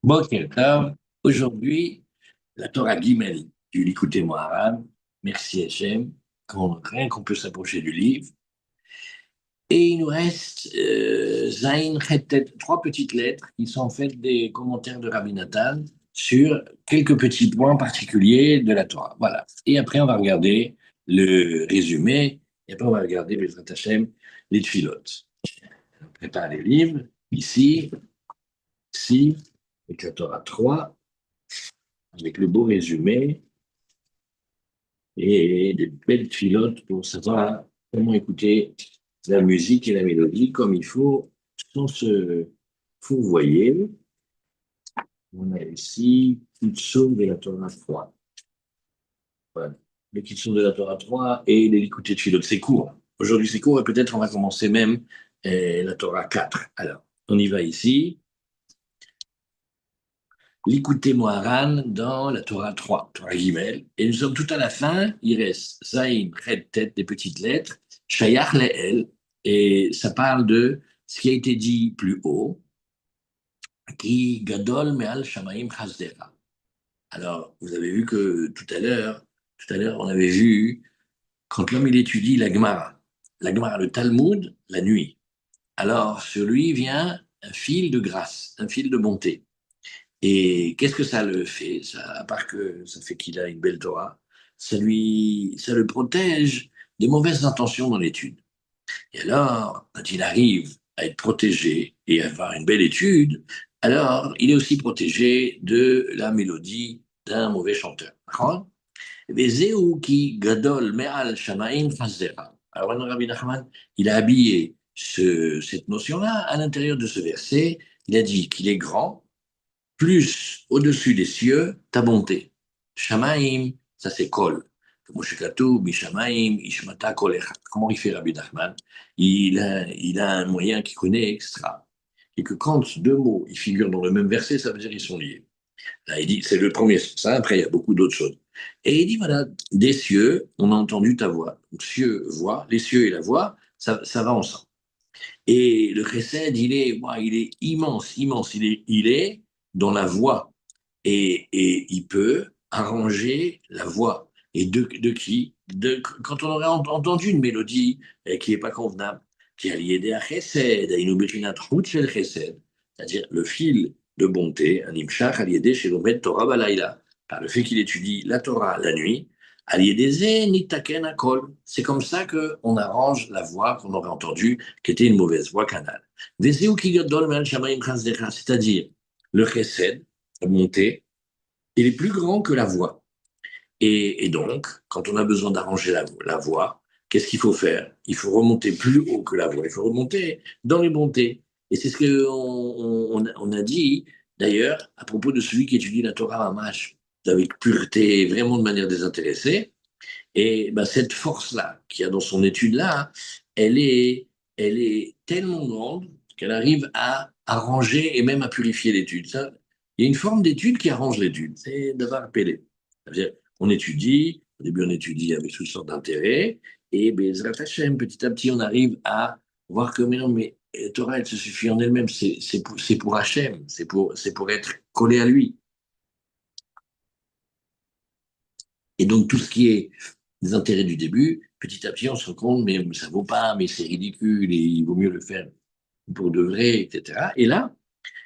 Boker Tov. Aujourd'hui, la Torah Gimel du Likutei Moharan. Merci Hachem, rien qu'on peut s'approcher du livre. Et il nous reste Zayin Chet, trois petites lettres qui sont en fait des commentaires de Rabbi Nathan sur quelques petits points particuliers de la Torah. Voilà. Et après, on va regarder le résumé. Et après, on va regarder, Bezrat Hachem, les tfilotes. On prépare les livres, ici, avec la Torah 3, avec le beau résumé et des belles filotes pour savoir comment écouter la musique et la mélodie comme il faut sans se fourvoyer. On a ici Kitsour de la Torah 3. Voilà. Le Kitsour de la Torah 3 et l'écouter de filotes. C'est court. Aujourd'hui, c'est court et peut-être on va commencer même la Torah 4. Alors, on y va ici. L'écouter Moharan dans la Torah 3, Torah Gimel. Et nous sommes tout à la fin, il reste Zayin, Red, tête, des petites lettres, Shayach Le'el, et ça parle de ce qui a été dit plus haut, qui Gadol Me'al Shamaim Chasdera. Alors, vous avez vu que tout à l'heure, on avait vu, quand l'homme il étudie la Gemara, le Talmud, la nuit. Alors, sur lui vient un fil de grâce, un fil de bonté. Et qu'est-ce que ça le fait, ça, à part que ça fait qu'il a une belle Torah, ça le protège des mauvaises intentions dans l'étude. Et alors, quand il arrive à être protégé et à avoir une belle étude, alors il est aussi protégé de la mélodie d'un mauvais chanteur. D'accord. Vezeu ki gadol me'al shamaim chazera. Alors, Rabbi Nachman, il a habillé cette notion-là à l'intérieur de ce verset. Il a dit qu'il est grand, plus au-dessus des cieux, ta bonté. Shamaim, ça c'est kol. Moshe Katoub, Mishamaim, Ishmata Kolecha. Comment il fait Rabbi Nachman? Il a un moyen qu'il connaît extra. Et que quand deux mots ils figurent dans le même verset, ça veut dire qu'ils sont liés. Là, il dit, c'est le premier ça, après il y a beaucoup d'autres choses. Et il dit, voilà, des cieux, on a entendu ta voix. Donc, cieux, voix, les cieux et la voix, ça va ensemble. Et le chesed, il est immense, immense. Il est dans la voix. Et il peut arranger la voix. Et de qui quand on aurait entendu une mélodie qui n'est pas convenable, qui est liée à chesed, à inubichinat shel chesed, c'est-à-dire le fil de bonté, un imshach aliédé chez l'omed Torah balaïla, par le fait qu'il étudie la Torah la nuit, aliédé nitaken akol. C'est comme ça qu'on arrange la voix qu'on aurait entendue, qui était une mauvaise voix canal. C'est-à-dire le chesed, la bonté, il est plus grand que la voix. Et donc, quand on a besoin d'arranger la voix, qu'est-ce qu'il faut faire? Il faut remonter plus haut que la voix. Il faut remonter dans les bontés. Et c'est ce qu'on a dit, d'ailleurs, à propos de celui qui étudie la Torah Mamash, avec pureté, vraiment de manière désintéressée. Et ben, cette force-là, qu'il y a dans son étude-là, elle est, elle est tellement grande qu'elle arrive à arranger et même à purifier l'étude. Ça, il y a une forme d'étude qui arrange l'étude, c'est d'avoir pélé. C'est-à-dire, on étudie, au début on étudie avec toutes sortes d'intérêts, et Bezrat Hashem, petit à petit, on arrive à voir que, mais non, mais Torah, elle se suffit en elle-même, c'est pour Hashem, c'est pour être collé à lui. Et donc, tout ce qui est des intérêts du début, petit à petit, on se rend compte, mais ça vaut pas, mais c'est ridicule, et il vaut mieux le faire pour de vrai, etc. Et là,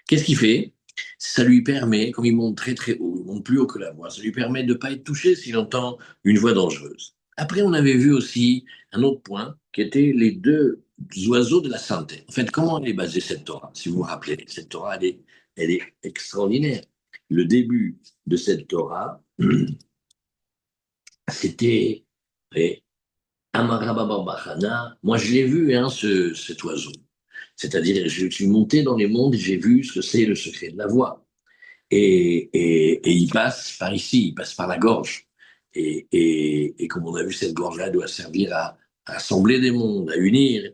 qu'est-ce qu'il fait? Ça lui permet, comme il monte très très haut, il monte plus haut que la voix, ça lui permet de ne pas être touché s'il entend une voix dangereuse. Après, on avait vu aussi un autre point, qui était les deux oiseaux de la santé. En fait, comment elle est basée cette Torah? Si vous vous rappelez, cette Torah, elle est extraordinaire. Le début de cette Torah, c'était Amarababarbachana. Moi, je l'ai vu, hein, cet oiseau. C'est-à-dire, je suis monté dans les mondes et j'ai vu ce que c'est le secret de la voix. Et il passe par ici, il passe par la gorge. Et comme on a vu, cette gorge-là doit servir à assembler des mondes, à unir.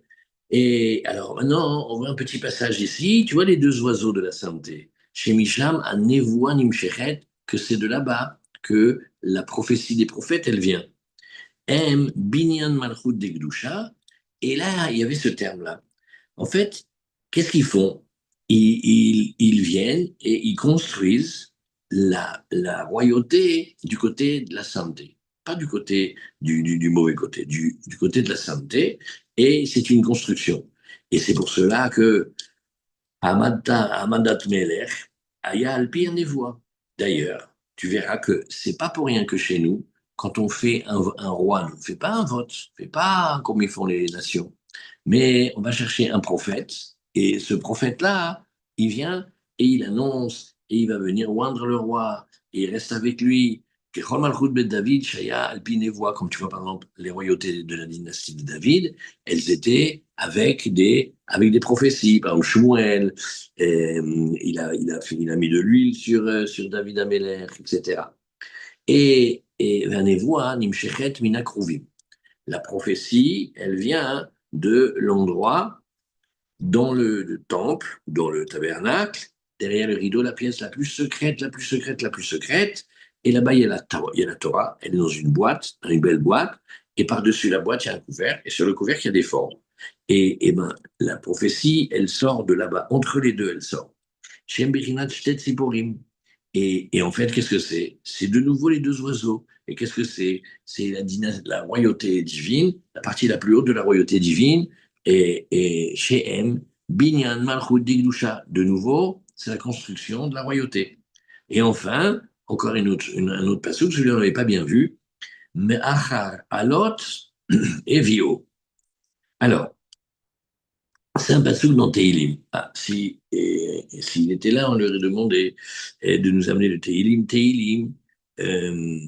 Et alors maintenant, on voit un petit passage ici. Tu vois les deux oiseaux de la sainteté. Chez Mishlam, à Nevoa Nimshechet, que c'est de là-bas que la prophétie des prophètes, elle vient. M, Binyan Malchut Degdusha. Et là, il y avait ce terme-là. En fait, qu'est-ce qu'ils font? ils viennent et ils construisent la royauté du côté de la sainteté, pas du côté du mauvais côté, du côté de la sainteté, et c'est une construction. Et c'est pour cela que Amadat Melech, Aya Alpi Nevoa. D'ailleurs, tu verras que c'est pas pour rien que chez nous, quand on fait un roi, on ne fait pas un vote, on ne fait pas comme ils font les nations, mais on va chercher un prophète, et ce prophète-là, il vient et il annonce, et il va venir oindre le roi, et il reste avec lui. Kechol Malchut Bet David, Shaya Alpi Nevoa, comme tu vois par exemple les royautés de la dynastie de David, elles étaient avec des prophéties. Par exemple, Shmuel, il a mis de l'huile sur David Améler, etc. Et Vanevoa, Nimshechet Minakruvim. La prophétie, elle vient de l'endroit dans le temple, dans le tabernacle, derrière le rideau, la pièce la plus secrète, la plus secrète, la plus secrète. Et là-bas, il y a la Torah, elle est dans une boîte, dans une belle boîte, et par-dessus la boîte, il y a un couvercle, et sur le couvercle, il y a des formes. Et ben, la prophétie, elle sort de là-bas, entre les deux, elle sort. Shem Bechinat Shtet Tziporim. Et en fait, qu'est-ce que c'est? C'est de nouveau les deux oiseaux. Et qu'est-ce que c'est? C'est la royauté divine, la partie la plus haute de la royauté divine, et chez M, Binyan Malchut Digdusha, de nouveau, c'est la construction de la royauté. Et enfin, encore un autre passage, celui-là on n'avait pas bien vu, mais Achar Alot et Vio. Alors, c'est un passouk dans Teilim. Ah, s'il était là, on lui aurait demandé de nous amener le Teilim. Teilim, euh,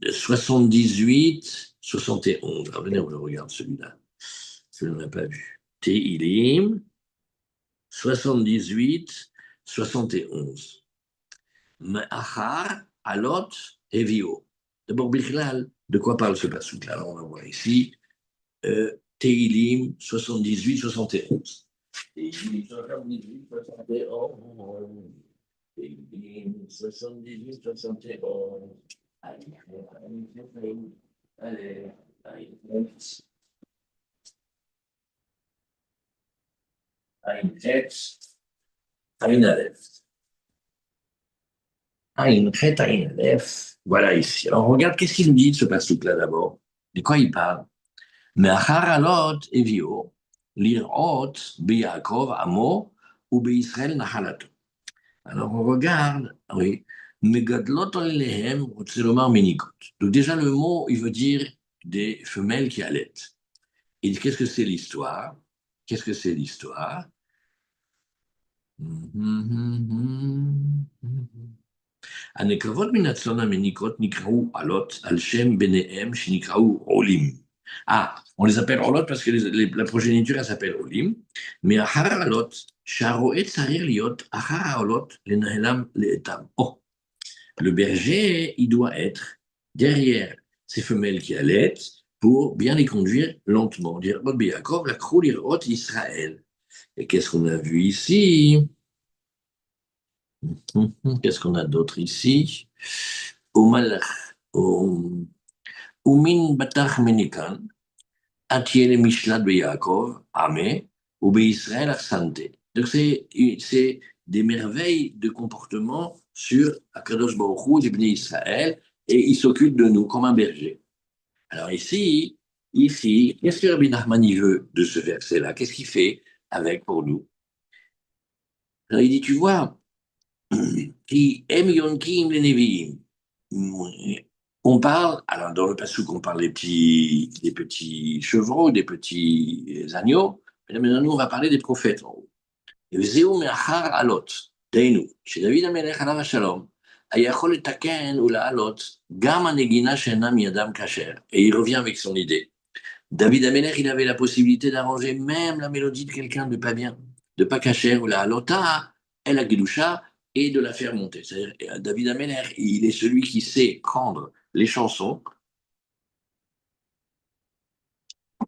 78, 71. Ah, venez, on le regarde celui-là. Celui-là, on n'a pas vu. Teilim, 78, 71. Ma'achar, Alot, Evio. D'abord, Bichlal, de quoi parle ce passouk-là? Alors, on va voir ici. Teilim 78, 71. Teilim 78, 71. Teilim 78, 71. Allez, allez, allez, Aïn Hetz, Aïn Aleph. Aïn Chet, Aïn Aleph. Voilà ici. Alors, regarde, qu'est-ce qu'il nous dit de ce passouk-là d'abord? De quoi il parle? מאחר עלות הביאו לראות ביעקב עמו ובישראל נחלתו. Alors on regarde, oui, Megadlot Alehem, c'est le mot ménicote. Donc déjà le mot, il veut dire des femelles qui allaitent. Et qu'est-ce que c'est l'histoire? Qu'est-ce que c'est l'histoire? הנקבות מן הצאן המניקות נקראו עלות על שם בניהם שנקראו עולים. Ah, on les appelle עולות parce que la progéniture elle s'appelle עולים, מאחר העלות שהרועה צריך להיות אחר העולות לנהלם לאתם. Oh, le berger, il doit être derrière ces femelles qui allaitent pour bien les conduire lentement. Dire, Yaakov, la krou l'irot Israël. Et qu'est-ce qu'on a vu ici? Qu'est-ce qu'on a d'autre ici? Umalach, Umin batach menikan, atiele mishlat Yaakov, Ame, ou Israël Arsante. Donc c'est des merveilles de comportement sur Akadosh Baruch Hu, les Israël, et il s'occupe de nous comme un berger. Alors ici, qu'est-ce que Rabbi Nachman il veut de ce verset-là? Qu'est-ce qu'il fait avec pour nous? Alors il dit, tu vois, qui aime Yonkim les Nevi'im. On parle, alors dans le passage on parle des petits chevreaux, des petits agneaux, mais là, maintenant nous on va parler des prophètes en haut. וזהו מאחר עלות, דהיינו, שדוד המלך עליו השלום, היה יכול לתקן ולהעלות גם הנגינה שאינה מידם כאשר, et il revient avec son idée. David Ameller, il avait la possibilité d'arranger même la mélodie de quelqu'un de pas bien, de pas cacher, ou la halota, et la gedusha, et de la faire monter. C'est-à-dire, David Ameller, il est celui qui sait prendre les chansons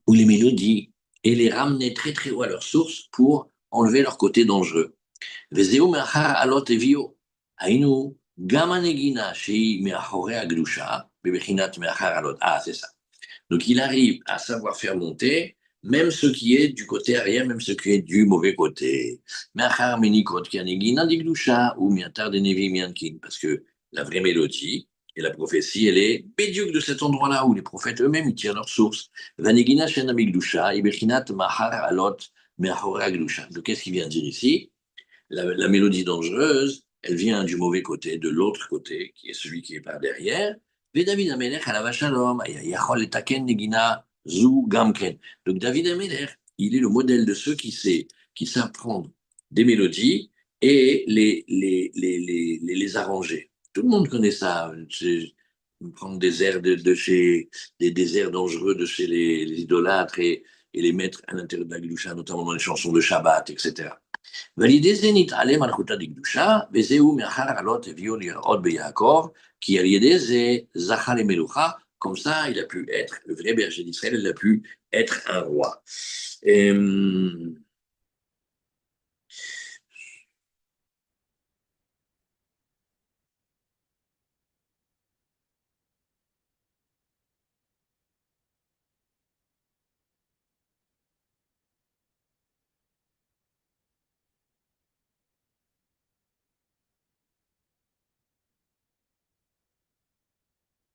ou les mélodies et les ramener très très haut à leur source pour enlever leur côté dangereux. וזהו מאחר עלות הביאו. היינו, גם הנגינה שהיא מאחורי הקדושה, בבחינת מאחר עלות. Ah, c'est ça. Donc il arrive à savoir faire monter même ce qui est du côté arrière, même ce qui est du mauvais côté. Machar menikot kianegin digdusha ou miatar de nevi miankin, parce que la vraie mélodie et la prophétie, elle est bédiouk de cet endroit-là où les prophètes eux-mêmes ils tirent leur source. Vanegina shen amigdusha, ibechinat mahar alot meachora gdusha. Donc qu'est-ce qu'il vient dire ici? La mélodie dangereuse, elle vient du mauvais côté, de l'autre côté, qui est celui qui est par derrière. David Amelech, alav shalom, yachol etaken negina zu gamken. Donc David Amelech, il est le modèle de ceux qui savent prendre des mélodies et les arranger. Tout le monde connaît ça. Prendre des airs de chez des airs dangereux de chez les idolâtres et les mettre à l'intérieur de la Gdusha, notamment dans les chansons de Shabbat, etc. ועל ידי זה נתעלה מלכותא דקדושה, וזהו מאחר עלות הביאו לראות ביעקב, כי על ידי זה זכה למלוכה, comme ça, il a pu être, le vrai berger d'Israël, il a pu être un roi. Et,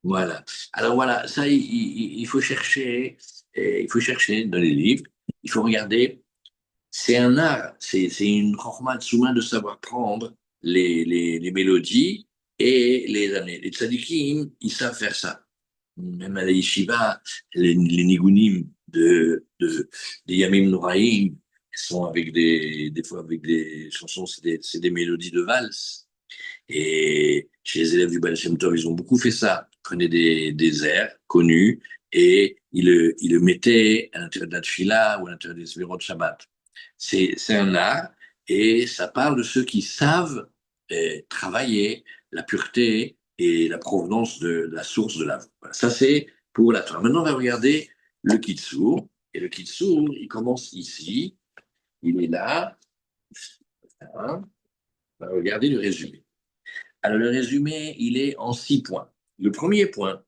voilà. Alors voilà, ça, il faut chercher dans les livres, il faut regarder. C'est un art, c'est une chorma tsouma de savoir prendre les mélodies et les amener. Les tzadikim, ils savent faire ça. Même à la yeshiva, les nigunim des Yamim Noraïm sont avec des fois avec des chansons, c'est des mélodies de valse. Et chez les élèves du Baal Shem Tov, ils ont beaucoup fait ça. Ils prenaient des airs connus et ils le mettaient à l'intérieur de la tfila ou à l'intérieur des Svirot de Shabbat. C'est un art et ça parle de ceux qui savent travailler la pureté et la provenance de la source de la voix. Voilà, ça, c'est pour la Torah. Maintenant, on va regarder le Kitsour. Et le Kitsour, il commence ici. Il est là. Hein. On va regarder le résumé. Alors, le résumé, il est en 6 points. Le premier point,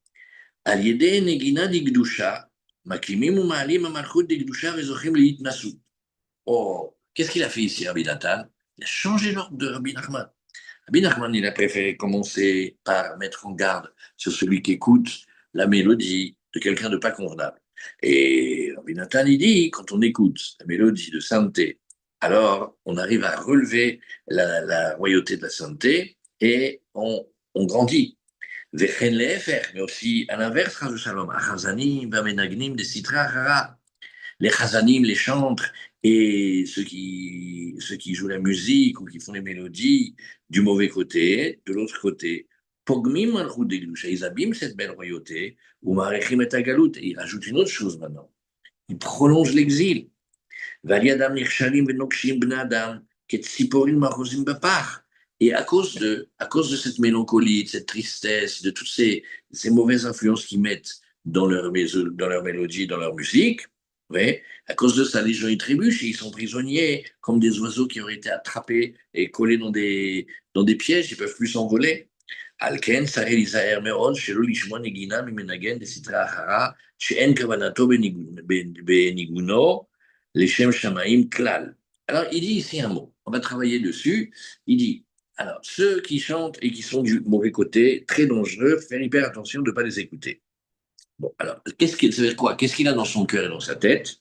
Al yedei negina digdusha, makimim u'ma'alim ha'malchut digdusha vezochim li'itnasut. Oh, qu'est-ce qu'il a fait ici, Rabbi Nathan? Il a changé l'ordre de Rabbi Nachman. Rabbi Nachman, il a préféré commencer par mettre en garde sur celui qui écoute la mélodie de quelqu'un de pas convenable. Et Rabbi Nathan, il dit, quand on écoute la mélodie de sainteté, alors on arrive à relever la royauté de la sainteté et on grandit. Mais aussi à l'inverse, Chas v'shalom, Achazanim, Vamenagnim, des Sitra Hara. Les Chazanim, les chantres et ceux qui jouent la musique ou qui font les mélodies du mauvais côté, de l'autre côté, Pogmim malchut degdusha, ils abîment cette belle royauté, ou Marechim et Agalut, et ils rajoutent une autre chose maintenant. Ils prolongent l'exil. Valiadam nirshalim venokshim bnadam, ketsiporim machozim bapach. Et à cause de cette mélancolie, de cette tristesse, de toutes ces mauvaises influences qu'ils mettent dans leur mélodie, dans leur musique, ouais, à cause de ça, les gens y trébuchent et ils sont prisonniers, comme des oiseaux qui auraient été attrapés et collés dans des pièges, ils ne peuvent plus s'envoler. Alken, Sarel Isaer Meod, Shelo Lishma Negina, Mimenagen, de Sitra Achara, She'en Kavanato Beniguno, Leshem Shamaim Klal. Alors, il dit ici un mot, on va travailler dessus. Il dit, alors, ceux qui chantent et qui sont du mauvais côté, très dangereux, faire hyper attention de ne pas les écouter. Bon, alors, ça veut dire quoi? Qu'est-ce qu'il a dans son cœur et dans sa tête?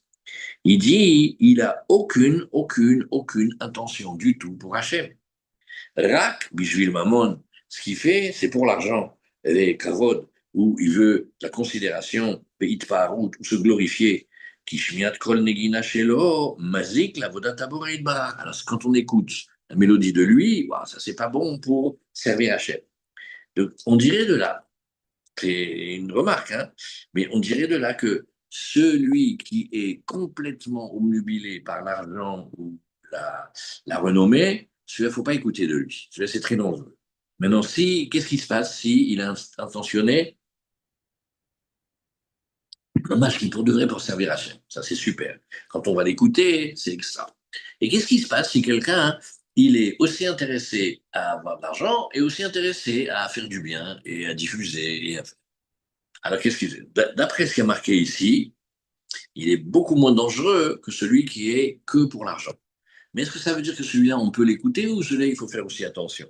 Il dit, il a aucune intention du tout pour Hachem. Rak, Bishvil Mamon, ce qu'il fait, c'est pour l'argent. Les kavod, où il veut la considération, Peit Paharut, ou se glorifier. Kishmiat Kol Negina Shelo, Mazik, la Vodat Aboreid Bara. Alors, quand on écoute la mélodie de lui, wow, ça, c'est pas bon pour servir Hachem. Donc, on dirait de là, c'est une remarque, hein, mais on dirait de là que celui qui est complètement omnubilé par l'argent ou la renommée, celui-là, il ne faut pas écouter de lui. Celui-là, c'est très dangereux. Maintenant, qu'est-ce qui se passe si il a intentionné un match qui pour de vrai pour servir Hachem? Ça, c'est super. Quand on va l'écouter, c'est extra. Et qu'est-ce qui se passe si quelqu'un, il est aussi intéressé à avoir de l'argent et aussi intéressé à faire du bien et à diffuser et à faire. Alors, qu'est-ce qu'il fait? D'après ce qui est marqué ici, il est beaucoup moins dangereux que celui qui est que pour l'argent. Mais est-ce que ça veut dire que celui-là, on peut l'écouter ou celui-là, il faut faire aussi attention?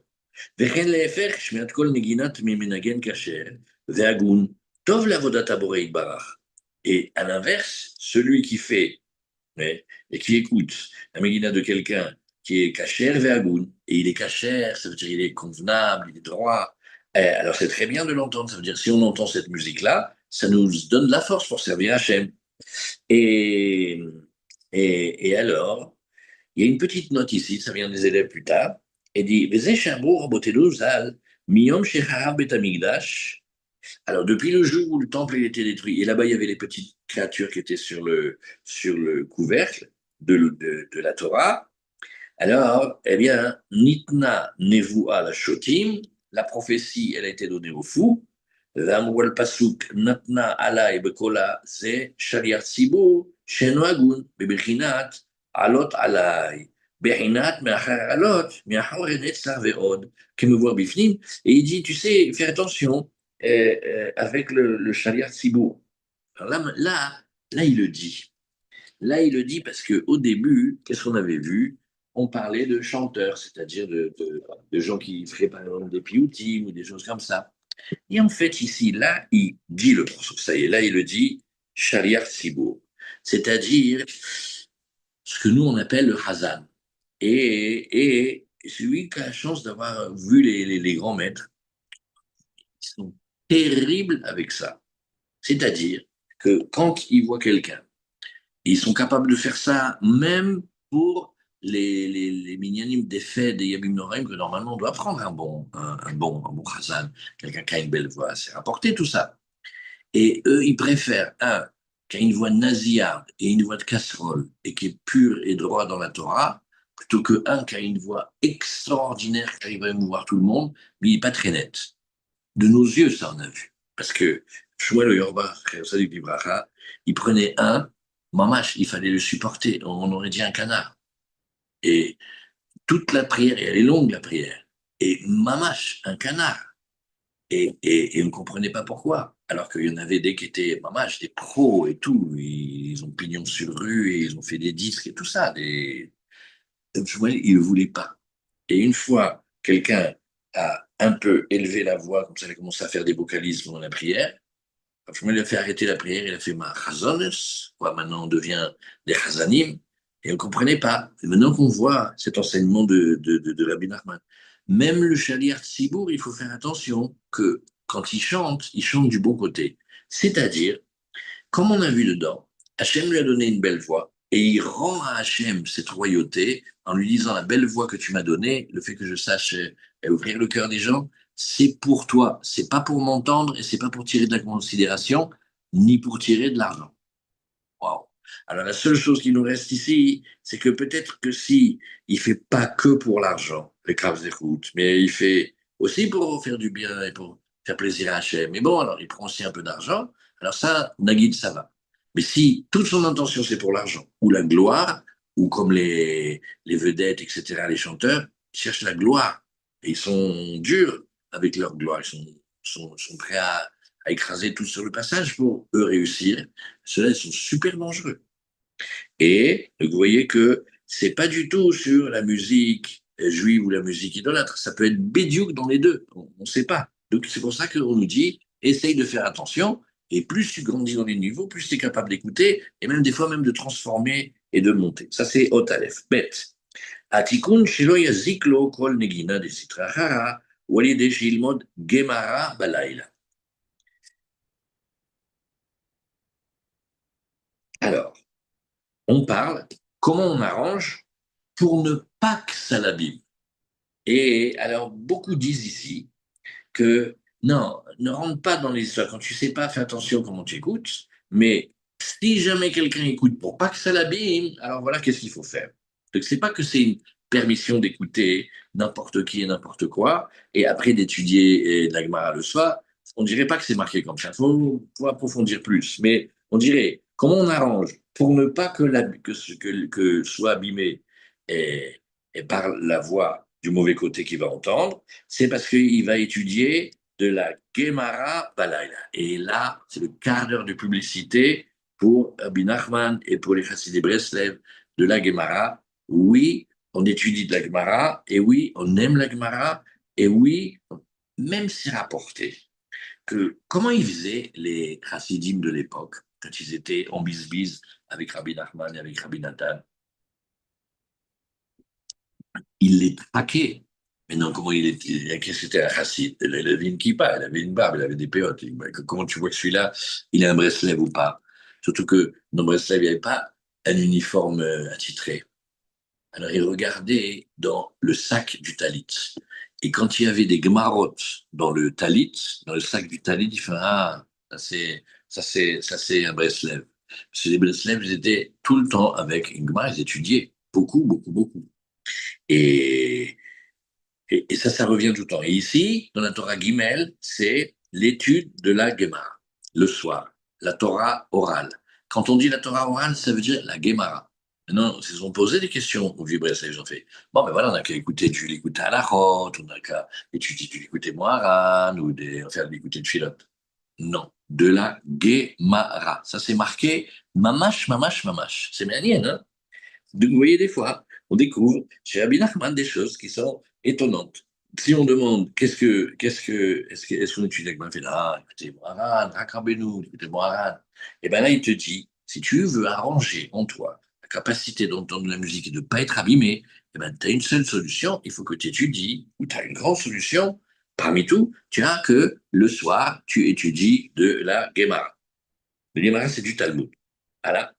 וכן להפך, שמיעת כל נגינת ממנגן כשר והגון, טוב לעבודת הבורא יתברך. Et à l'inverse, celui qui fait et qui écoute la Megillah de quelqu'un qui est kasher ve'agoun, et il est kasher, ça veut dire il est convenable, il est droit, alors c'est très bien de l'entendre, ça veut dire si on entend cette musique-là, ça nous donne de la force pour servir Hachem. Et, et alors, il y a une petite note ici, ça vient des élèves plus tard, et dit, Veze Shamro Rabotelu Zal, Miyom Shecharav Bet Hamikdash. Alors, depuis le jour où le temple a été détruit, et là-bas, il y avait les petites créatures qui étaient sur le couvercle de la Torah, alors, eh bien, Nitna Nevua la Shotim, la prophétie, elle a été donnée aux fous. Vamwal Pasuk Natna Alai Bekola, c'est Shariat Sibo, Sheno Agun, Bebechinat, Alot Alai, Bechinat, Meachar Alot, Meachar Netzar Veod, Kemevoa Bifnim. Et il dit, tu sais, fais attention avec le Shariat Sibo. Alors là, il le dit. Là, il le dit parce qu'au début, qu'est-ce qu'on avait vu? On parlait de chanteurs, c'est-à-dire de gens qui feraient par exemple des piyutim ou des choses comme ça. Et en fait, ici, là, il dit le morceau. Ça y est, là, il le dit, Shaliach Sibour. C'est-à-dire ce que nous, on appelle le Hazan. Et celui qui a la chance d'avoir vu les grands maîtres, ils sont terribles avec ça. C'est-à-dire que quand ils voient quelqu'un, ils sont capables de faire ça même pour les minyanim des faits des Yabim Noraim, que normalement on doit prendre un bon Khazan, quelqu'un qui a une belle voix, c'est rapporté tout ça. Et eux, ils préfèrent un qui a une voix nasillarde et une voix de casserole et qui est pur et droit dans la Torah, plutôt que un qui a une voix extraordinaire qui arrive à émouvoir tout le monde, mais il n'est pas très net. De nos yeux, ça on a vu. Parce que Shmuel Yorba, Sadik Bibracha, il prenait un, mamash, il fallait le supporter, on aurait dit un canard. Et toute la prière, et elle est longue la prière, et mamash, un canard. Et on ne comprenait pas pourquoi. Alors qu'il y en avait des qui étaient mamash, des pros et tout, ils ont pignon sur rue et ils ont fait des disques et tout ça. Shmuel, il ne voulait pas. Et une fois, quelqu'un a un peu élevé la voix, comme ça, il a commencé à faire des vocalises pendant la prière. Je lui a fait arrêter la prière, il a fait ma chazones, quoi, maintenant on devient des chazanim, et on ne comprenait pas. Et maintenant qu'on voit cet enseignement de Rabbi Nachman, même le Shaliach Tzibour, il faut faire attention que quand il chante du bon côté. C'est-à-dire, comme on a vu dedans, Hachem lui a donné une belle voix, et il rend à Hachem cette royauté en lui disant la belle voix que tu m'as donnée, le fait que je sache ouvrir le cœur des gens, c'est pour toi, c'est pas pour m'entendre et c'est pas pour tirer de la considération, ni pour tirer de l'argent. Waouh. Alors la seule chose qui nous reste ici, c'est que peut-être que si il fait pas que pour l'argent, le Krav Zechut, mais il fait aussi pour faire du bien et pour faire plaisir à Hachem. Mais bon, alors il prend aussi un peu d'argent. Alors ça, Nagid, ça va. Mais si toute son intention c'est pour l'argent ou la gloire, ou comme les vedettes, etc., les chanteurs, ils cherchent la gloire. Et ils sont durs avec leur gloire. Ils sont prêts à écraser tout sur le passage pour eux réussir. Ceux-là, ils sont super dangereux. Et vous voyez que c'est pas du tout sur la musique juive ou la musique idolâtre. Ça peut être bédiouk dans les deux. On ne sait pas. Donc c'est pour ça qu'on nous dit, essaye de faire attention. Et plus tu grandis dans les niveaux, plus tu es capable d'écouter et même des fois même de transformer et de monter. Ça c'est Hot Aleph. Bête. התיקון שלא יזיק לו כל נגינה דסטרא אחרא, הוא על ידי שילמוד גמרא בלילה. Alors, on parle comment on arrange pour ne pas que ça l'abîme. Et alors, beaucoup disent ici que non, ne rentre pas dans les histoires. Quand tu sais pas, fais attention comment tu écoutes. Mais si jamais quelqu'un écoute pour pas que ça l'abîme, alors voilà qu'est-ce qu'il faut faire. Donc, c'est pas que c'est une permission d'écouter n'importe qui et n'importe quoi, et après d'étudier de la Gemara le soir. On dirait pas que c'est marqué comme ça. Faut approfondir plus. Mais on dirait comment on arrange pour ne pas que soit abîmé et, et par la voix du mauvais côté qu'il va entendre, c'est parce qu'il va étudier de la Gemara Balayla. Et là, c'est le quart d'heure de publicité pour Rabbi Nachman et pour les Chassidés Breslev de la Gemara. Oui, on étudie de la Gemara, et oui, on aime la Gemara, et oui, même c'est rapporté que comment ils faisaient les Chassidim de l'époque, quand ils étaient en bisbise avec Rabbi Nachman et avec Rabbi Nathan, ils les traquaient. Mais non, comment il était, qu'est-ce que c'était un chassid? Il avait une kippa, il avait une barbe, il avait des péotes. Comment tu vois que celui-là, il a un Breslev ou pas? Surtout que dans Breslev, il n'y avait pas un uniforme attitré. Alors, il regardait dans le sac du talit. Et quand il y avait des gmarottes dans le talit, dans le sac du talit, il fait ah, ça c'est un Breslev. Parce que les Breslev, ils étaient tout le temps avec une gmar, ils étudiaient beaucoup, beaucoup, beaucoup. Et, et ça revient tout le temps. Et ici, dans la Torah Gimel, c'est l'étude de la Gemara, le soir, la Torah orale. Quand on dit la Torah orale, ça veut dire la Gemara. Maintenant, ils ont posé des questions au vieux Breslev, ils ont fait, bon, ben voilà, on n'a qu'à écouter, tu l'écoutes à la rote, on n'a qu'à étudier, tu l'écoutais Moharan, ou des, enfin, l'écouter de Philot. Non, de la Gemara. Ça, c'est marqué mamash, mamash, mamash. C'est mérien, hein? Donc, vous voyez, des fois, on découvre chez Rabbi Nachman des choses qui sont étonnantes. Si on demande est-ce qu'on étudie avec ma fait, ah, écoutez, Moharan, Rakrabenu, écoutez, Moharan, et bien là, il te dit, si tu veux arranger en toi la capacité d'entendre la musique et de ne pas être abîmé, eh ben, tu as une seule solution, il faut que tu étudies, ou tu as une grande solution, parmi tout, tu as que le soir, tu étudies de la Gemara. Le Gemara, c'est du Talmud. Voilà.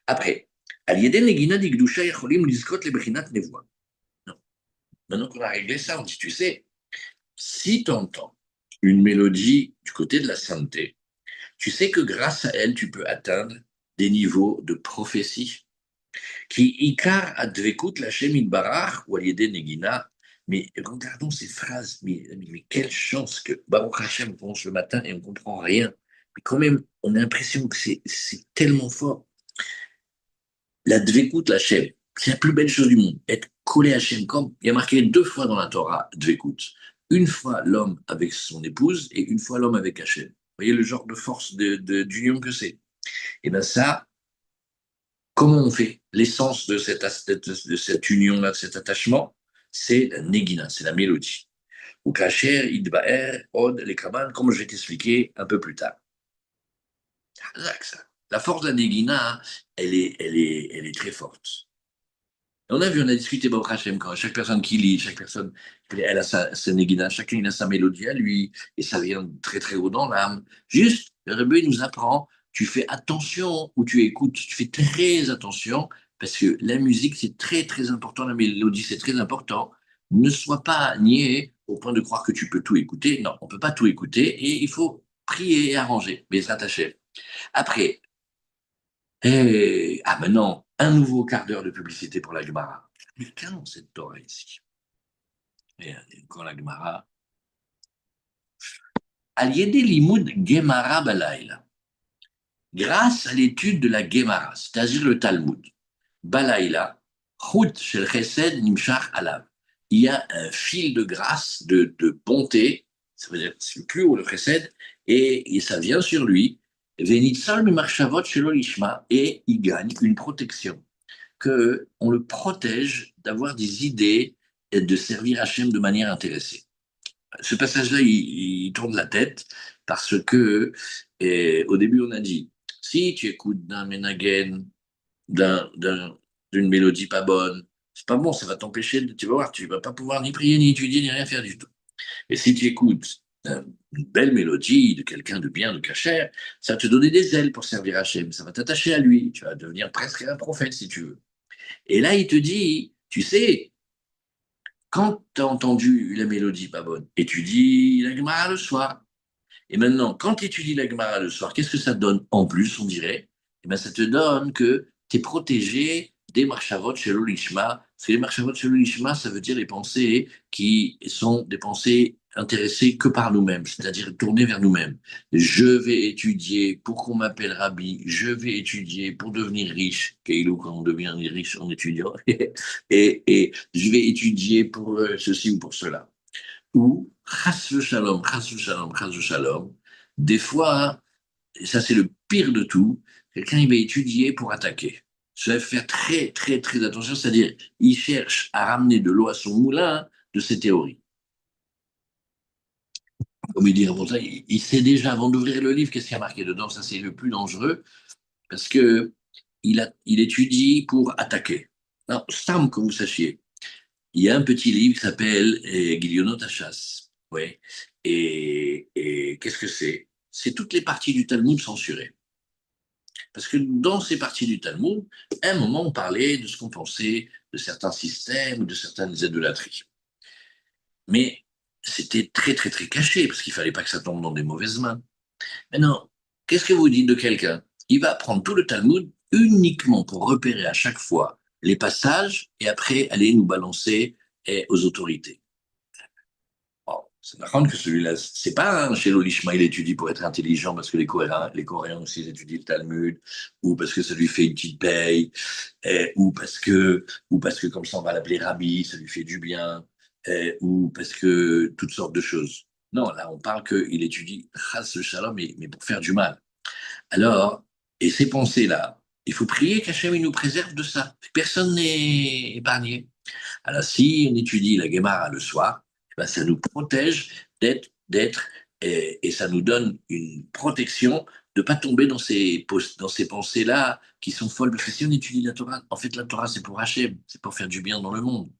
Après, על ידי נגינה דקדושה יכולים לזכות לבחינת נבואה. Non. Maintenant qu'on a réglé ça, on dit, tu sais, si tu entends une mélodie du côté de la sainteté, tu sais que grâce à elle, tu peux atteindre des niveaux de prophétie. Qui ikar advekut lachem itbarach ou aliede negina. Mais regardons ces phrases, mais quelle chance que Baruch Hashem, on commence le matin et on ne comprend rien. Mais quand même, on a l'impression que c'est tellement fort. La dvekut Hachem, c'est la plus belle chose du monde. Être collé à Hachem, comme il y a marqué deux fois dans la Torah, dvekut. Une fois l'homme avec son épouse et une fois l'homme avec Hachem. Vous voyez le genre de force d'union que c'est. Et bien ça, comment on fait? L'essence de cette union-là, de cet attachement, c'est la negina, c'est la mélodie. Ou kacher, idbaer, od, les kaman, comme je vais t'expliquer un peu plus tard. La force de la negina, elle est très forte. On a vu, on a discuté Baruch Hashem, quand chaque personne qui lit, chaque personne, elle a sa Négida, chacun a sa mélodie à lui, et ça vient très très haut dans l'âme. Juste, le Rebbe nous apprend, tu fais attention où tu écoutes, tu fais très attention, parce que la musique c'est très très important, la mélodie c'est très important. Ne sois pas niais au point de croire que tu peux tout écouter. Non, on ne peut pas tout écouter, et il faut prier et arranger, mais s'attacher. Après, ah maintenant, un nouveau quart d'heure de publicité pour la Gemara. Mais quand cette Torah ici? Et encore la Gemara. Al-Yedi Limoud Gemara Balaïla. Grâce à l'étude de la Gemara, c'est-à-dire le Talmud, Balaïla, Chut Shel Chesed Nimshach Alav. Il y a un fil de grâce, de bonté, ça veut dire c'est le plus haut le Chesed, et ça vient sur lui. Venitzal Mimarshavot Shelo Lishma, et il gagne une protection. Qu'on le protège d'avoir des idées et de servir Hachem de manière intéressée. Ce passage-là, il tourne la tête parce que, au début, on a dit, si tu écoutes d'un ménagen, d'une mélodie pas bonne, c'est pas bon, ça va t'empêcher, tu vas voir, tu vas pas pouvoir ni prier, ni étudier, ni rien faire du tout. Et si tu écoutes une belle mélodie de quelqu'un de bien, de cachère, ça va te donner des ailes pour servir Hachem, ça va t'attacher à lui, tu vas devenir presque un prophète si tu veux. Et là, il te dit, tu sais, quand tu as entendu la mélodie pas bonne, étudie la Gemara le soir. Et maintenant, quand tu étudies la Gemara le soir, qu'est-ce que ça donne en plus, on dirait? Eh bien, ça te donne que tu es protégé des marchavot chez l'Olishma. Parce que les marchavot chez l'Olishma, ça veut dire les pensées qui sont des pensées intéressées que par nous-mêmes, c'est-à-dire tournées vers nous-mêmes. Je vais étudier pour qu'on m'appelle rabbi, je vais étudier pour devenir riche, Keilou, quand on devient riche en étudiant, et je vais étudier pour ceci ou pour cela. Ou, chas shalom, chas shalom, chas shalom, des fois, et ça c'est le pire de tout, quelqu'un il va étudier pour attaquer. Ça va faire très, très, très attention, c'est-à-dire, il cherche à ramener de l'eau à son moulin de ses théories. Comme il dit Ramonta, il sait déjà, avant d'ouvrir le livre, qu'est-ce qu'il y a marqué dedans. Ça, c'est le plus dangereux, parce que il étudie pour attaquer. Alors, Stam, que vous sachiez, il y a un petit livre qui s'appelle Guilionot à chasse. Ouais. Et qu'est-ce que c'est? C'est toutes les parties du Talmud censurées. Parce que dans ces parties du Talmud, à un moment, on parlait de ce qu'on pensait de certains systèmes ou de certaines idolâtries. Mais c'était très, très, très caché, parce qu'il ne fallait pas que ça tombe dans des mauvaises mains. Maintenant, qu'est-ce que vous dites de quelqu'un? Il va prendre tout le Talmud uniquement pour repérer à chaque fois les passages et après aller nous balancer aux autorités. Bon, c'est marrant que celui-là, c'est pas un chez l'Olishma, il étudie pour être intelligent parce que les Coréens aussi ils étudient le Talmud, ou parce que ça lui fait une petite paye, ou parce que comme ça on va l'appeler Rabbi, ça lui fait du bien, ou parce que toutes sortes de choses. Non, là on parle qu'il étudie Chas le Shalom, mais pour faire du mal. Alors, et ces pensées-là, il faut prier qu'Hachem il nous préserve de ça. Personne n'est épargné. Alors, si on étudie la Gemara le soir, eh ben, ça nous protège et ça nous donne une protection de ne pas tomber dans ces pensées-là qui sont folles. Parce que si on étudie la Torah, en fait, la Torah, c'est pour Hachem, c'est pour faire du bien dans le monde.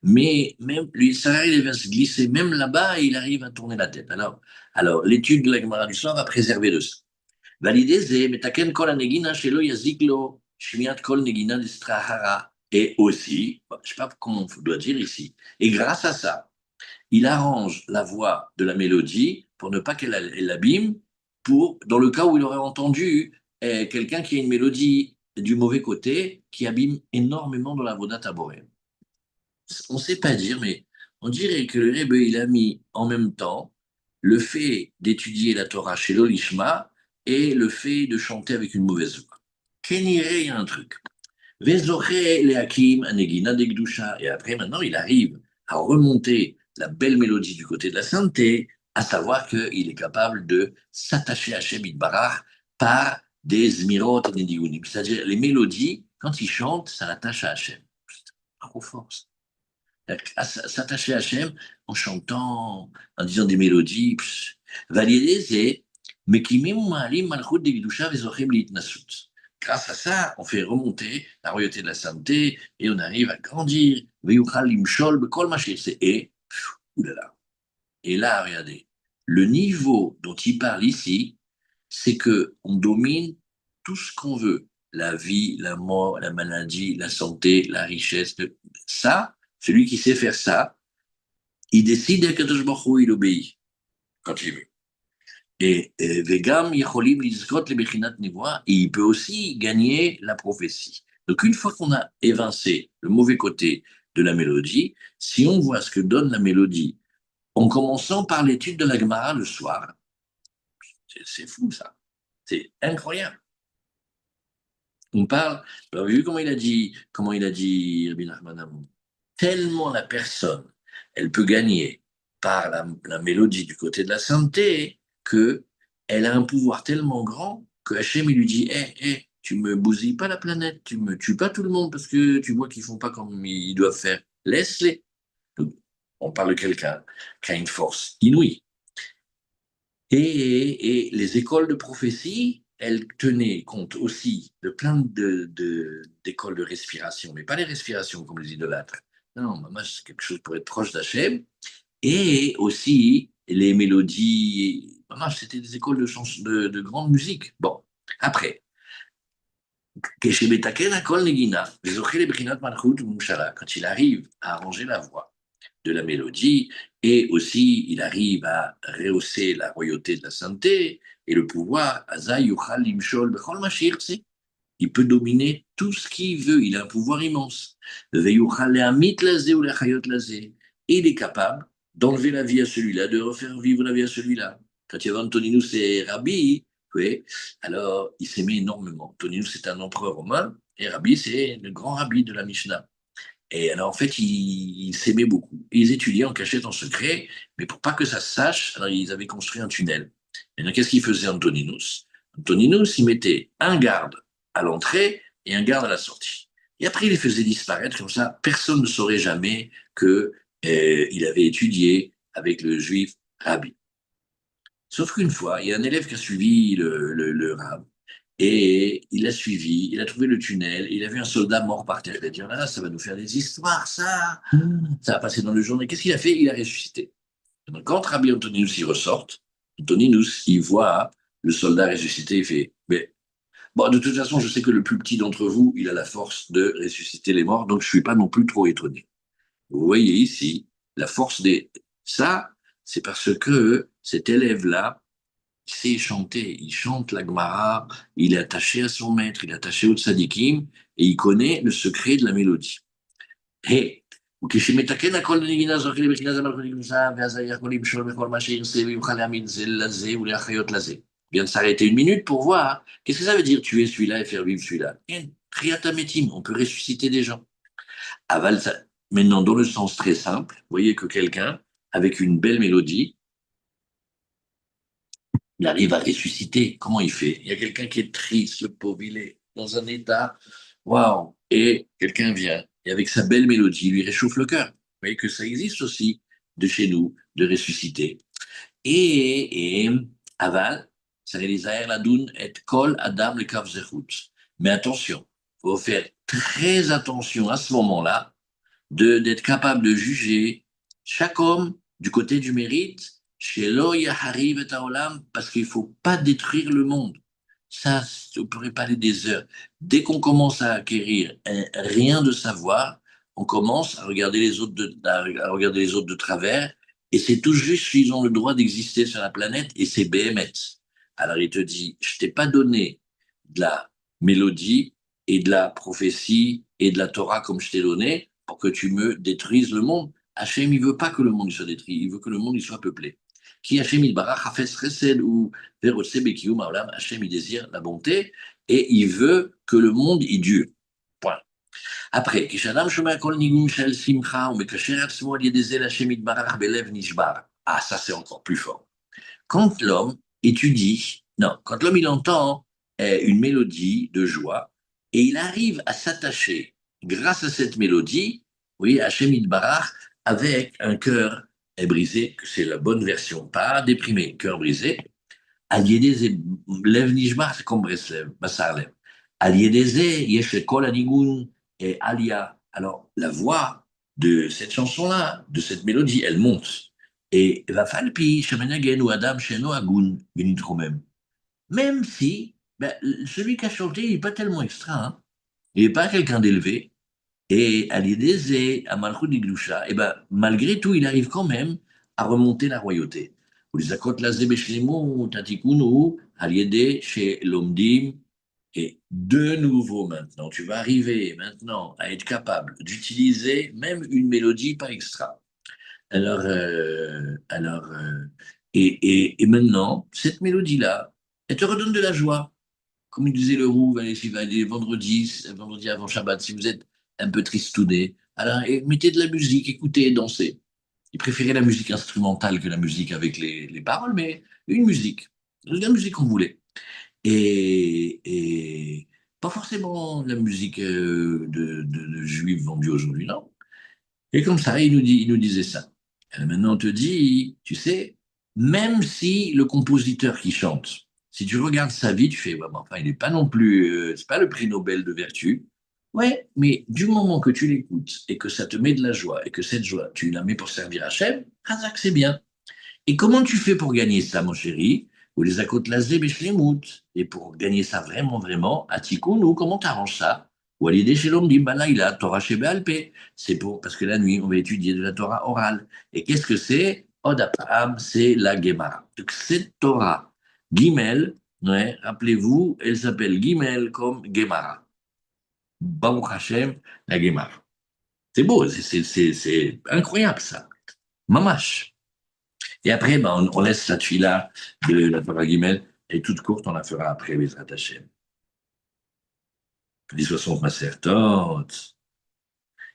Mais même lui, ça il va se glisser même là-bas et il arrive à tourner la tête. Alors l'étude de la Gemara du soir va préserver de ça. Valider זה מתקן כל הנגינה שלא יזיק לו שמיעת כל נגינה דסטרהרה. Et aussi, je ne sais pas comment on doit dire ici, et grâce à ça, il arrange la voix de la mélodie pour ne pas qu'elle l'abîme, dans le cas où il aurait entendu quelqu'un qui a une mélodie du mauvais côté, qui abîme énormément dans la voda taborée. On ne sait pas dire, mais on dirait que le Rebbe, il a mis en même temps le fait d'étudier la Torah chez l'Olishma et le fait de chanter avec une mauvaise voix. Keniré, il y a un truc. Vezoché le Hakim, Anegina de Gdusha. Et après, maintenant, il arrive à remonter la belle mélodie du côté de la sainteté, à savoir qu'il est capable de s'attacher à Shem Itbarach par des zmirot et des digunim. C'est-à-dire, les mélodies, quand il chante, ça l'attache à Hachem. Trop fort, ça. À s'attacher à Hachem en chantant, en disant des mélodies. Valider, c'est Mekimim Ma'alim Malchut de Gdusha Vezochim Litnasut. Grâce à ça, on fait remonter la royauté de la sainteté et on arrive à grandir. Veyuchal Limshol Bekol Mashir. Oulala. Et là, regardez, le niveau dont il parle ici, c'est que on domine tout ce qu'on veut. La vie, la mort, la maladie, la santé, la richesse. Ça, celui qui sait faire ça, il décide à Kadosh Baruch Hu, il obéit quand il veut. Et Vegam Yecholim Lizkot le Bechinat Nevoa, et il peut aussi gagner la prophétie. Donc une fois qu'on a évincé le mauvais côté de la mélodie, si on voit ce que donne la mélodie, en commençant par l'étude de la Gemara le soir, c'est fou ça, c'est incroyable. On parle, vous avez vu comment il a dit Rabbi Nachman Amon, tellement la personne, elle peut gagner par la mélodie du côté de la sainteté que elle a un pouvoir tellement grand que Hachem il lui dit, tu me bousilles pas la planète, tu me tues pas tout le monde parce que tu vois qu'ils font pas comme ils doivent faire. Laisse-les. Donc, on parle de quelqu'un qui a une force inouïe. Et les écoles de prophétie, elles tenaient compte aussi de plein d'écoles de respiration, mais pas les respirations comme les idolâtres. Non, maman, c'est quelque chose pour être proche d'Hachem. Et aussi les mélodies. Maman, c'était des écoles de grande musique. Bon, après, quand il arrive à arranger la voix de la mélodie, et aussi il arrive à rehausser la royauté de la sainteté et le pouvoir, il peut dominer tout ce qu'il veut, il a un pouvoir immense. Et il est capable d'enlever la vie à celui-là, de refaire vivre la vie à celui-là. Quand il y avait Antoninus et Rabbi, oui, alors il s'aimait énormément. Antoninus, c'est un empereur romain, et Rabbi, c'est le grand rabbi de la Mishnah. Et alors, en fait, ils s'aimaient beaucoup. Ils étudiaient en cachette, en secret, mais pour pas que ça se sache, alors ils avaient construit un tunnel. Et donc, qu'est-ce qu'il faisait Antoninus? Antoninus, il mettait un garde à l'entrée et un garde à la sortie. Et après, il les faisait disparaître, comme ça, personne ne saurait jamais que il avait étudié avec le juif Rabbi. Sauf qu'une fois, il y a un élève qui a suivi le Rab, et il l'a suivi, il a trouvé le tunnel, il a vu un soldat mort par terre. Il a dit, ah, ça va nous faire des histoires, ça. Ça a passé dans le journal. Qu'est-ce qu'il a fait? Il a ressuscité. Donc, quand Rabbi Antoninus y ressort, Antoninus, il voit le soldat ressuscité, il fait, mais bon, de toute façon, je sais que le plus petit d'entre vous, il a la force de ressusciter les morts, donc je ne suis pas non plus trop étonné. Vous voyez ici la force des... Ça, c'est parce que cet élève-là sait chanter. Il chante la Gemara, il est attaché à son maître, il est attaché au tzadikim, et il connaît le secret de la mélodie. Et וכשמתקן הכל לנגינה זו כאילו בחינה זה מלכות נגנוזה, ואז היה יכול למשול בכל מה שירצה, ויוכל להאמין זה לזה ולהחיות לזה. Bien de s'arrêter une minute pour voir qu'est-ce que ça veut dire tuer celui-là et faire vivre celui-là. Triatamétim, on peut ressusciter des gens. Aval, ça, maintenant, dans le sens très simple, vous voyez que quelqu'un, avec une belle mélodie, il arrive à ressusciter. Comment il fait? Il y a quelqu'un qui est triste, le pauvre, il est dans un état, waouh, et quelqu'un vient, et avec sa belle mélodie, il lui réchauffe le cœur. Vous voyez que ça existe aussi de chez nous, de ressusciter. Et aval, ça réalise la doun et kol adam le kav zechut. Mais attention, il faut faire très attention à ce moment-là d'être capable de juger chaque homme du côté du mérite, chez Yahariv et Taolam, parce qu'il ne faut pas détruire le monde. Ça, on pourrait parler des heures. Dès qu'on commence à acquérir rien de savoir, on commence à regarder à regarder les autres de travers, et c'est tout juste s'ils ont le droit d'exister sur la planète, et c'est Béhémet. Alors il te dit, je t'ai pas donné de la mélodie et de la prophétie et de la Torah comme je t'ai donné, pour que tu me détruises le monde. Hachem, il veut pas que le monde soit détruit, il veut que le monde il soit peuplé. Qui Hachem il barach hafes chesed ou verotse bekium haolam, Hachem il désire la bonté et il veut que le monde il dure. Point. Après, כשאדם שומע כל ניגון של שמחה ומקשר עצמו על ידי זה להשם יתברך בלב נשבר. Ah, ça c'est encore plus fort. Quand l'homme étudie, non, quand l'homme il entend une mélodie de joie et il arrive à s'attacher grâce à cette mélodie, oui, Hachem Barach, avec un cœur brisé, que c'est la bonne version, pas déprimé, cœur brisé, Aliédézé, Lev Nishbar, c'est comme Breslev, Bassarlev. Aliédézé, Yesh Kol Anigun et Alia. Alors, la voix de cette chanson-là, de cette mélodie, elle monte. Et va falpi, Shemenagen ou Adam, Sheno Agun, Benitromem. Même si ben, celui qui a chanté, il n'est pas tellement extra, hein. Il n'est pas quelqu'un d'élevé. Et Aliédézé, à Malchut Diglusha, et ben, malgré tout, il arrive quand même à remonter la royauté. ולזכות לזה בשלמות התיקון על ידי שלומדים. Et de nouveau maintenant, tu vas arriver maintenant à être capable d'utiliser même une mélodie pas extra. Et maintenant, cette mélodie-là, elle te redonne de la joie. Comme il disait le Roux, s'il va aller vendredi avant Shabbat, si vous êtes un peu tristouné, alors mettez de la musique, écoutez, dansez. Il préférait la musique instrumentale que la musique avec les paroles, mais une musique, la musique qu'on voulait. Et pas forcément la musique de juifs vendue aujourd'hui, non. Et comme ça, il nous disait ça. Maintenant, on te dit, tu sais, même si le compositeur qui chante, si tu regardes sa vie, tu fais, ouais, mais enfin, il n'est pas non plus, c'est pas le prix Nobel de vertu. Ouais, mais du moment que tu l'écoutes et que ça te met de la joie et que cette joie, tu la mets pour servir Hachem, Razak, c'est bien. Et comment tu fais pour gagner ça, mon chéri? Ou les akot lazé beshlemut. Et pour gagner ça vraiment, vraiment, à Tikkun, ou comment t'arranges ça? Ou à l'idée chez l'homme dit, bah là, il a Torah chez Béalpé. C'est pour, parce que la nuit, on va étudier de la Torah orale. Et qu'est-ce que c'est? Odapam, c'est la Gemara. Donc, cette Torah, Gimel, ouais, rappelez-vous, elle s'appelle Gimel comme Gemara. Baruch Hashem, la Gemara. C'est beau, c'est incroyable ça. Mamash. Et après, ben, on laisse cette fille-là de la Torah Guimel, et toute courte, on la fera après, Bezrat Hashem. Les 60 Masertot.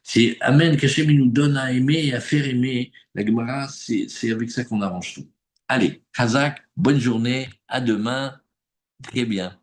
C'est Amen, qu'Hachem il nous donne à aimer et à faire aimer. La Gemara, c'est avec ça qu'on arrange tout. Allez, Khazak, bonne journée, à demain. Très bien.